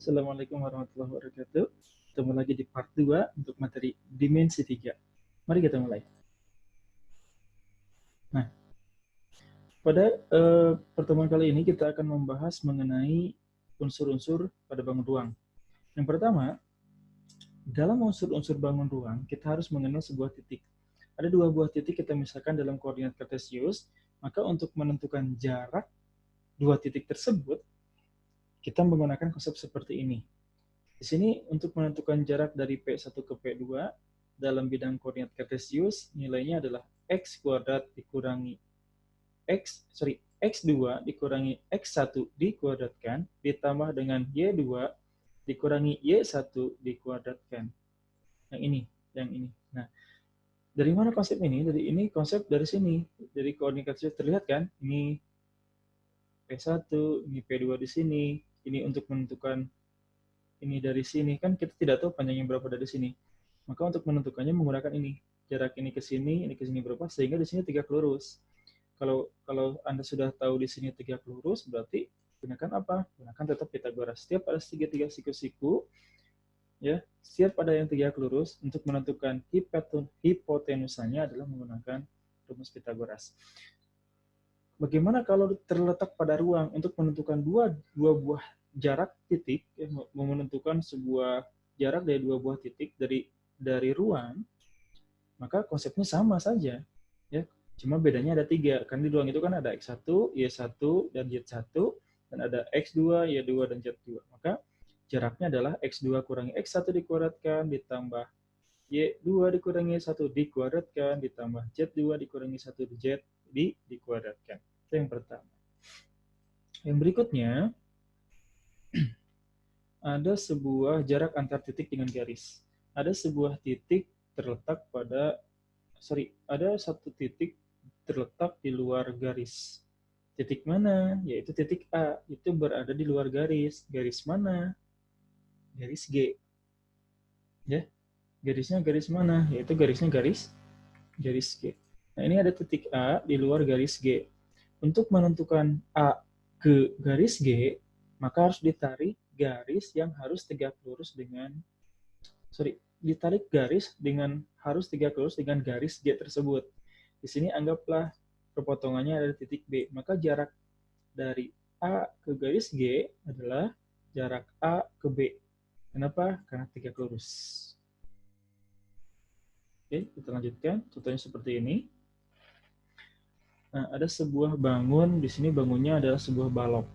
Assalamualaikum warahmatullahi wabarakatuh. Ketemu lagi di part 2 untuk materi dimensi 3. Mari kita mulai. Nah, pada pertemuan kali ini kita akan membahas mengenai unsur-unsur pada bangun ruang. Yang pertama, dalam unsur-unsur bangun ruang, kita harus mengenal sebuah titik. Ada dua buah titik kita misalkan dalam koordinat kartesius, maka untuk menentukan jarak dua titik tersebut, kita menggunakan konsep seperti ini. Di sini untuk menentukan jarak dari P1 ke P2 dalam bidang koordinat kartesius nilainya adalah x kuadrat dikurangi x2 dikurangi x1 dikuadratkan ditambah dengan y2 dikurangi y1 dikuadratkan. Yang ini. Nah, dari mana konsep ini? Dari ini konsep dari sini. Dari koordinat kartesius terlihat kan? Ini P1, ini P2 di sini. Ini untuk menentukan ini dari sini, kan kita tidak tahu panjangnya berapa dari sini. Maka untuk menentukannya menggunakan ini. Jarak ini ke sini berapa, sehingga di sini tegak lurus. Kalau Anda sudah tahu di sini tegak lurus, berarti gunakan apa? Gunakan tetap Pitagoras. Setiap ada segitiga siku-siku, ya, setiap ada yang tegak lurus, untuk menentukan hipotenusanya adalah menggunakan rumus Pitagoras. Bagaimana kalau terletak pada ruang untuk menentukan dua buah jarak titik, ya, menentukan sebuah jarak dari dua buah titik dari ruang, maka konsepnya sama saja, ya. Cuma bedanya ada tiga, karena di ruang itu kan ada x1, y1, dan z1, dan ada x2, y2, dan z2. Maka jaraknya adalah x2 kurangi x1 dikuadratkan, ditambah y2 dikurangi 1 dikuadratkan, ditambah z2 dikurangi 1 z dikuadratkan. Itu yang pertama. Yang berikutnya, ada sebuah jarak antar titik dengan garis. Ada sebuah titik terletak ada satu titik terletak di luar garis. Titik mana? Yaitu titik A. Itu berada di luar garis. Garis mana? Garis G. Ya, garisnya garis mana? Yaitu garis G. Nah, ini ada titik A di luar garis G. Untuk menentukan A ke garis G, maka harus ditarik garis yang harus tegak lurus ditarik garis harus tegak lurus dengan garis G tersebut. Di sini anggaplah perpotongannya ada titik B, maka jarak dari A ke garis G adalah jarak A ke B. Kenapa? Karena tegak lurus. Oke, kita lanjutkan. Contohnya seperti ini. Nah, ada sebuah bangun, di sini bangunnya adalah sebuah balok.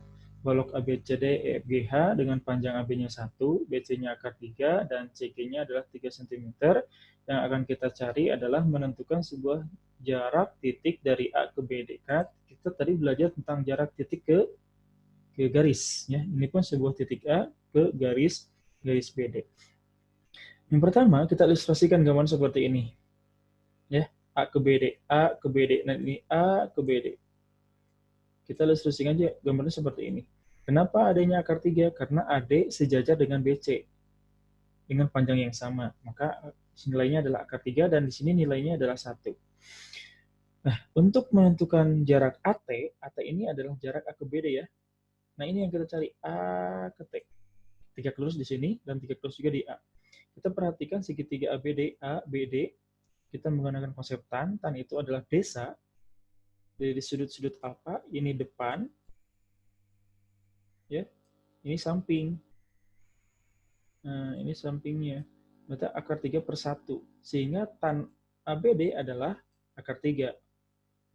Balok ABCD EFGH dengan panjang AB-nya 1, BC-nya akar 3, dan CG-nya adalah 3 cm. Yang akan kita cari adalah menentukan sebuah jarak titik dari A ke B. Kita tadi belajar tentang jarak titik ke garis. Ya. Ini pun sebuah titik A ke garis BD. Yang pertama, kita ilustrasikan gambar seperti ini. Ya. A ke BD, nah ini A ke BD. Kita ilustrasikan aja gambarnya seperti ini. Kenapa adanya akar 3? Karena AD sejajar dengan BC dengan panjang yang sama. Maka nilainya adalah akar 3 dan di sini nilainya adalah 1. Nah, untuk menentukan jarak AT ini adalah jarak A ke BD ya. Nah, ini yang kita cari, A ke T. Tegak lurus di sini dan tegak lurus juga di A. Kita perhatikan segitiga ABD, kita menggunakan konsep tan itu adalah desa. Dari sudut-sudut apa? Ini depan, ya. Ini samping. Nah, ini sampingnya. Berarti akar 3 per 1. Sehingga tan ABD adalah akar 3.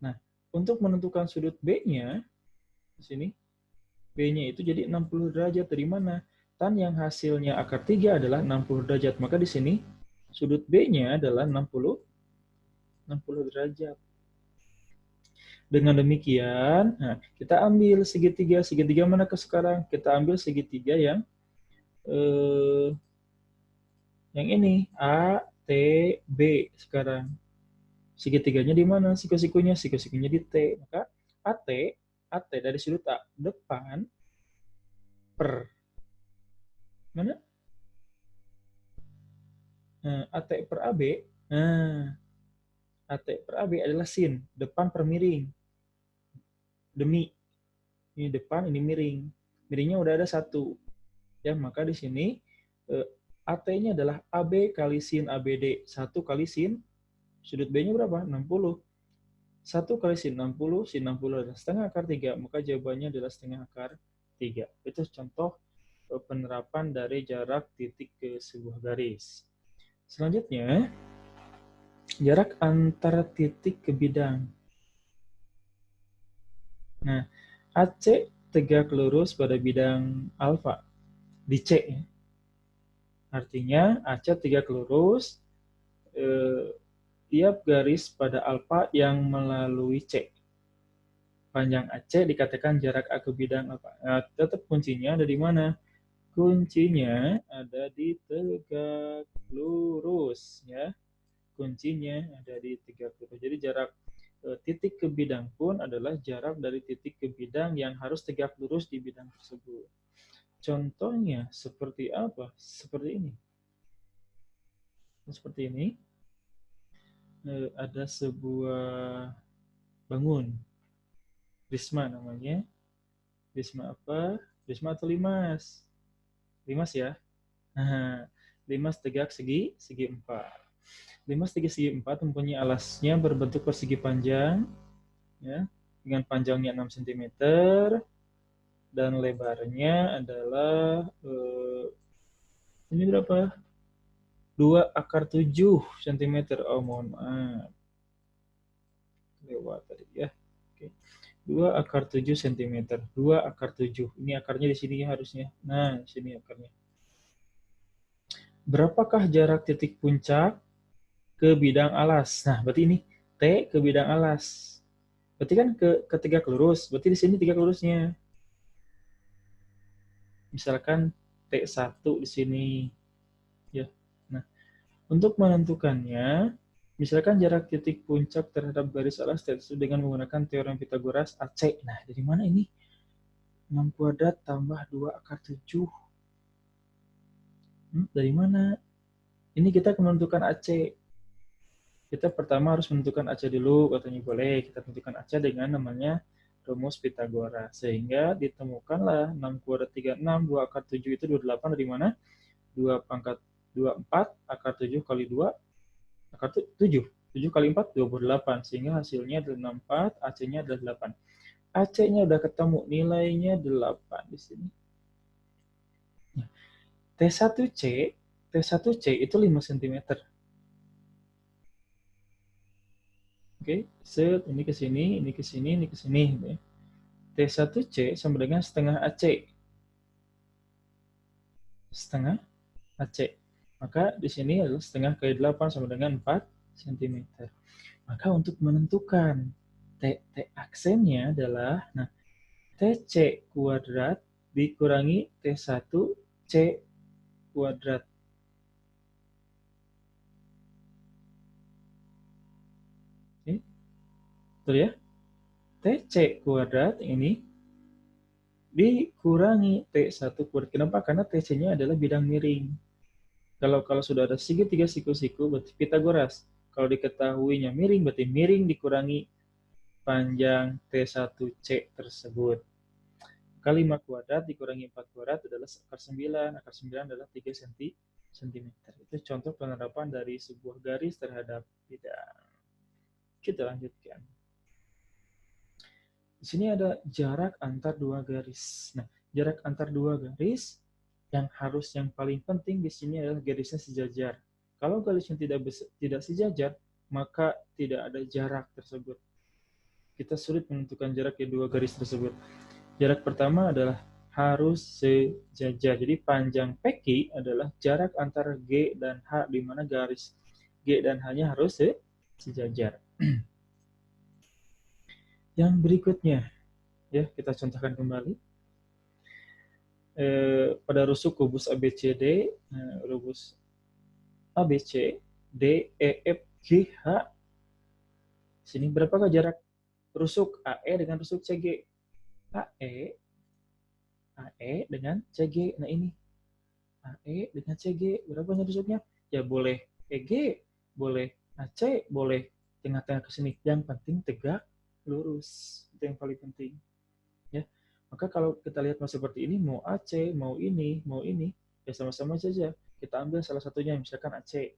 Nah, untuk menentukan sudut B-nya, di sini, B-nya itu jadi 60 derajat. Dari mana? Tan yang hasilnya akar 3 adalah 60 derajat. Maka di sini, sudut B-nya adalah 60 derajat. Dengan demikian, nah, kita ambil segitiga. Segitiga mana ke sekarang? Kita ambil segitiga yang ini, A, T, B sekarang. Segitiganya di mana? Siku-sikunya di T. Maka AT dari sudut A depan per mana? AT per AB. Nah, AT per AB adalah sin, depan per miring. Demi. Ini depan, ini miring. Miringnya udah ada 1. Ya, maka di sini AT-nya adalah AB kali sin ABD. 1 kali sin, sudut B-nya berapa? 60. 1 kali sin 60, sin 60 adalah setengah akar 3, maka jawabannya adalah setengah akar 3. Itu contoh penerapan dari jarak titik ke sebuah garis. Selanjutnya, jarak antar titik ke bidang. Nah, AC tegak lurus pada bidang alfa di C. Artinya AC tegak lurus tiap garis pada alfa yang melalui C. Panjang AC dikatakan jarak A ke bidang alfa. Nah, tetap kuncinya ada di mana? Kuncinya ada di tegak lurus, ya. Kuncinya ada di tegak lurus. Jadi jarak titik ke bidang pun adalah jarak dari titik ke bidang yang harus tegak lurus di bidang tersebut. Contohnya seperti apa? Seperti ini. Seperti ini. Ada sebuah bangun. Risma namanya. Risma apa? Risma atau Limas? Limas ya. Nah, Limas tegak segi 4. Limas segi 4 mempunyai alasnya berbentuk persegi panjang, ya, dengan panjangnya 6 cm dan lebarnya adalah ini berapa? 2 akar 7 cm. Oh, mohon maaf. Lewat tadi ya. Oke. 2 akar 7 cm. 2 akar 7. Ini akarnya di sini harusnya. Nah, di sini akarnya. Berapakah jarak titik puncak ke bidang alas? Nah, berarti ini T ke bidang alas. Berarti kan ke tegak lurus. Berarti di sini tegak lurusnya. Misalkan T1 di sini. Ya. Nah, untuk menentukannya, misalkan jarak titik puncak terhadap garis alas T1 dengan menggunakan teorem Pitagoras AC. Nah, dari mana ini? 6 kuadrat tambah 2 akar 7. Dari mana? Ini kita menentukan AC. Kita pertama harus menentukan AC dulu, katanya boleh. Kita tentukan AC dengan namanya rumus Pitagoras. Sehingga ditemukanlah 6 kuadrat 36, 2 akar 7 itu 28 dari mana? 2 pangkat 24, akar 7 kali 2, akar 7. 7 kali 4, 28. Sehingga hasilnya adalah 64, AC-nya adalah 8. AC-nya udah ketemu, nilainya 8 di sini. T1C, T1C itu 5 cm. Oke, set, ini ke sini, ini ke sini, ini ke sini. T1C sama dengan setengah AC. Setengah AC. Maka di sini adalah setengah kali 8 sama dengan 4 cm. Maka untuk menentukan T aksennya adalah, nah, TC kuadrat dikurangi T1C kuadrat. Oke, betul ya? TC kuadrat ini dikurangi T1 kuadrat. Kenapa? Karena TC-nya adalah bidang miring. Kalau sudah ada segitiga siku-siku, berarti Pitagoras. Kalau diketahuinya miring, berarti miring dikurangi panjang T1C tersebut. Maka 5 kuadrat dikurangi 4 kuadrat adalah akar 9. Akar 9 adalah 3 cm. Itu contoh penerapan dari sebuah garis terhadap bidang. Kita lanjutkan. Di sini ada jarak antar dua garis. Nah, jarak antar dua garis yang paling penting di sini adalah garisnya sejajar. Kalau garisnya tidak sejajar, maka tidak ada jarak tersebut. Kita sulit menentukan jarak kedua garis tersebut. Jarak pertama adalah harus sejajar. Jadi panjang PQ adalah jarak antara G dan H, di mana garis G dan H-nya harus sejajar. Yang berikutnya, ya, kita contohkan kembali. Pada rusuk kubus ABCD, rubus ABC, D, E, F, G, H. Sini berapakah jarak rusuk AE dengan rusuk CG? AE dengan CG. Nah, ini AE dengan CG. Berapanya rusuknya? Ya boleh EG, boleh AC, boleh tengah-tengah ke sini. Yang penting tegak lurus. Itu yang paling penting. Ya. Maka kalau kita lihat seperti ini, mau AC, mau ini, ya sama-sama saja. Kita ambil salah satunya, misalkan AC.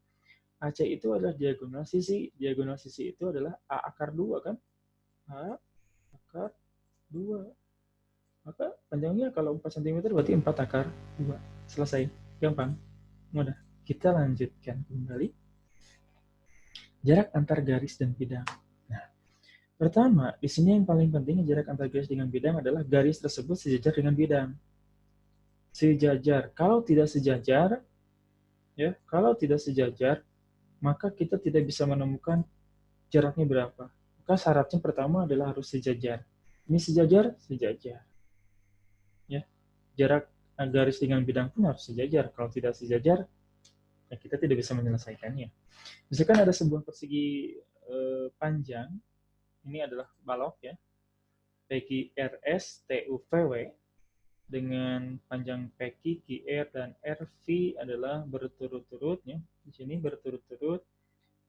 AC itu adalah diagonal sisi. Diagonal sisi itu adalah A akar 2, kan? A akar 2. Maka panjangnya kalau 4 cm berarti 4 akar 2. Selesai. Gampang. Mudah. Kita lanjutkan kembali. Jarak antar garis dan bidang. Nah, pertama, di sini yang paling penting jarak antar garis dengan bidang adalah garis tersebut sejajar dengan bidang. Sejajar. Kalau tidak sejajar, maka kita tidak bisa menemukan jaraknya berapa. Maka syaratnya pertama adalah harus sejajar. Ini sejajar, sejajar. Ya, jarak garis dengan bidang pun harus sejajar. Kalau tidak sejajar, ya kita tidak bisa menyelesaikannya. Misalkan ada sebuah persegi panjang, ini adalah balok ya, PQRS TUVW dengan panjang PQ, QR, dan RV adalah berturut-turut ya. Di sini berturut-turut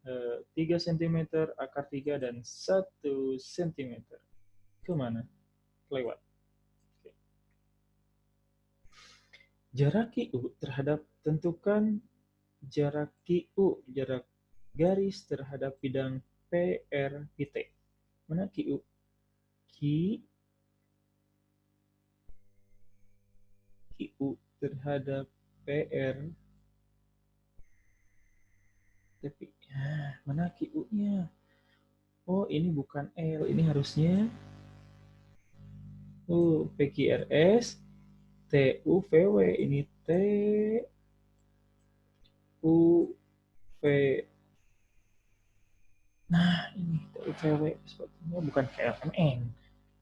3 cm, akar 3, dan 1 cm. Kemana? Lewat. Oke. Jarak QU terhadap tentukan jarak QU, jarak garis terhadap bidang PRIT. Mana QU? QU terhadap PR. Tapi mana QU-nya? Oh, ini bukan L, ini harusnya PQRS TUVW, ini TUV. Nah, ini TUVW sepertinya bukan KLMN.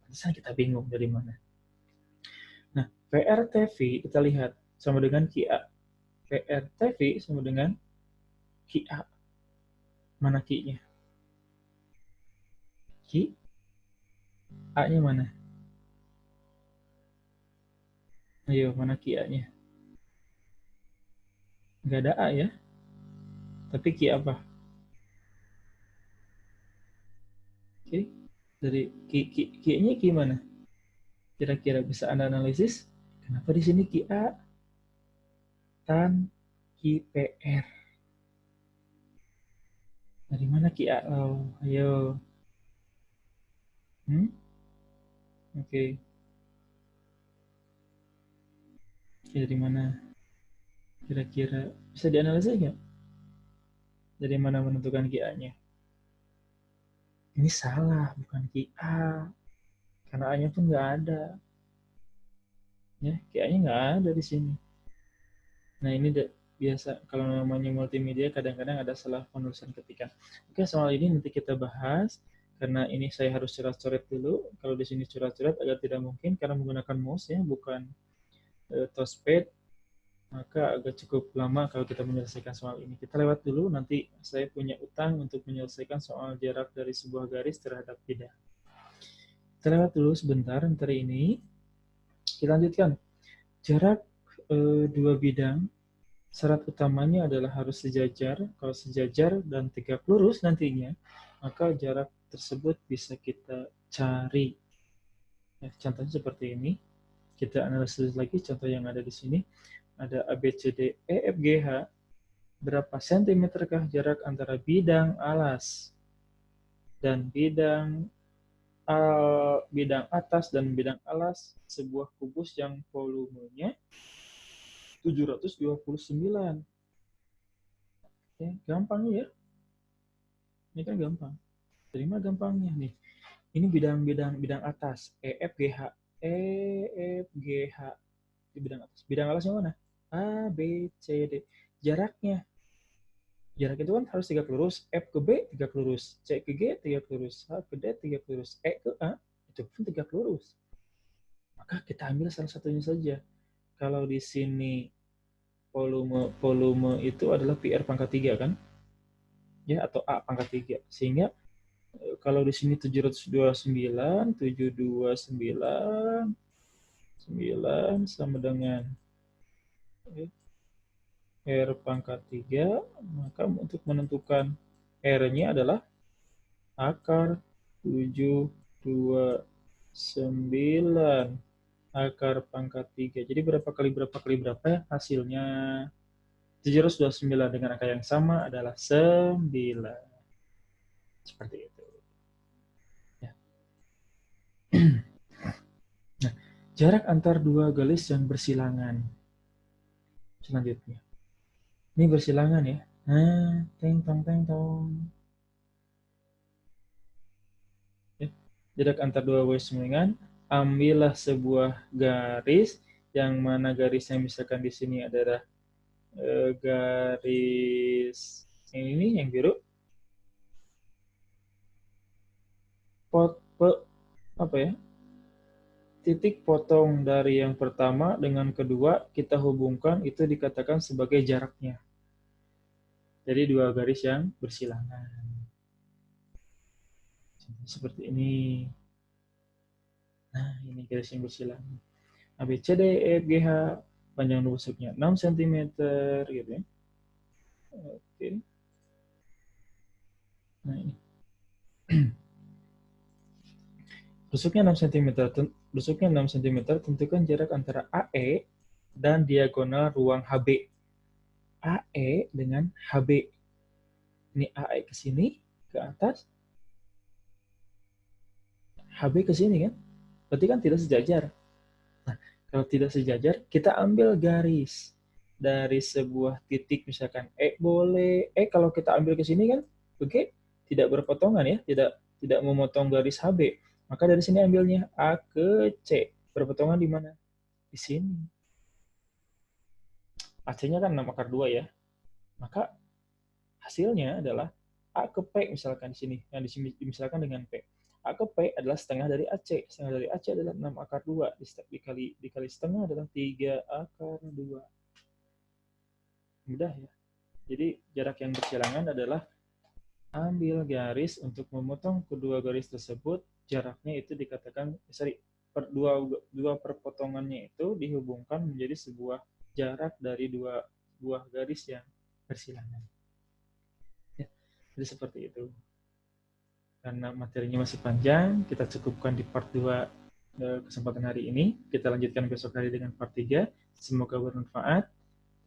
Pantesan kita bingung dari mana. Nah, PRTV kita lihat sama dengan QA. PRTV sama dengan QA. Mana Q-nya? Q? A-nya mana? Ayo, mana QA-nya? Nggak ada A ya. Tapi Q apa? Oke. Dari Q-nya gimana? Kira-kira bisa Anda analisis? Kenapa di sini QA? Tan QPR. Dari mana QA? Oh, ayo. Oke. Dari mana? Kira-kira bisa dianalisis nggak? Dari mana menentukan QA-nya? Ini salah, bukan QA. Karena A-nya pun nggak ada. Ya, QA-nya nggak ada di sini. Nah, ini biasa kalau namanya multimedia kadang-kadang ada salah penulisan ketikan. Oke, soal ini nanti kita bahas karena ini saya harus coret-coret dulu. Kalau di sini coret-coret agak tidak mungkin karena menggunakan mouse ya, bukan touchpad. Maka agak cukup lama kalau kita menyelesaikan soal ini. Kita lewat dulu, nanti saya punya utang untuk menyelesaikan soal jarak dari sebuah garis terhadap bidang. Kita lewat dulu sebentar antara ini. Kita lanjutkan. Jarak dua bidang, syarat utamanya adalah harus sejajar. Kalau sejajar dan tegak lurus nantinya, maka jarak tersebut bisa kita cari. Ya, contohnya seperti ini. Kita analisis lagi contoh yang ada di sini. Ada ABCD EFGH. Berapa sentimeterkah jarak antara bidang alas dan bidang atas dan bidang alas sebuah kubus yang volumenya 729. Oke, gampang ya. Ini kan gampang. Terima gampangnya nih. Ini bidang atas EFGH. EFGH di bidang atas. Bidang alasnya mana? A, B, C, D. Jarak itu kan harus tegak lurus. F ke B tegak lurus. C ke G tegak lurus. H ke D tegak lurus. E ke A itu pun tegak lurus. Maka kita ambil salah satunya saja. Kalau di sini volume itu adalah PR pangkat 3 kan? Ya, atau A pangkat 3. Sehingga kalau di sini 729 sama dengan R pangkat 3, maka untuk menentukan R-nya adalah akar 729. akar pangkat 3. Jadi berapa kali berapa ya? Hasilnya 729 dengan angka yang sama adalah 9. Seperti itu. Ya. Nah, jarak antar dua garis yang bersilangan. Selanjutnya. Ini bersilangan ya. Nah, teng tong teng tong. Ya. Jarak antar dua garis bersilangan. Ambillah sebuah garis yang mana garisnya misalkan di sini adalah garis ini yang biru. Apa ya? Titik potong dari yang pertama dengan kedua kita hubungkan itu dikatakan sebagai jaraknya. Jadi dua garis yang bersilangan. Seperti ini. Nah, ini garis yang bersilangan. A, B, C, D, E, F, G, H. Panjang rusuknya 6 cm. Gitu ya. Oke. Nah, ini. Rusuknya 6 cm. Rusuknya 6 cm. Tentukan jarak antara AE dan diagonal ruang HB. AE dengan HB. Ini AE ke sini, ke atas. HB ke sini kan? Berarti kan tidak sejajar. Nah, kalau tidak sejajar, kita ambil garis dari sebuah titik, misalkan E boleh. Kalau kita ambil ke sini kan, oke, tidak berpotongan ya, tidak memotong garis HB. Maka dari sini ambilnya A ke C. Berpotongan di mana? Di sini. AC-nya kan 6 akar 2 ya. Maka hasilnya adalah A ke P misalkan di sini. Yang misalkan dengan P. A ke P adalah setengah dari AC. Setengah dari AC adalah 6 akar 2. Dikali setengah adalah 3 akar 2. Mudah ya. Jadi jarak yang bersilangan adalah ambil garis untuk memotong kedua garis tersebut. Jaraknya itu dikatakan, dua perpotongannya itu dihubungkan menjadi sebuah jarak dari dua buah garis yang bersilangan. Ya, jadi seperti itu. Karena materinya masih panjang, kita cukupkan di part 2 kesempatan hari ini. Kita lanjutkan besok hari dengan part 3. Semoga bermanfaat.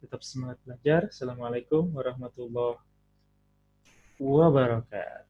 Tetap semangat belajar. Assalamualaikum warahmatullahi wabarakatuh.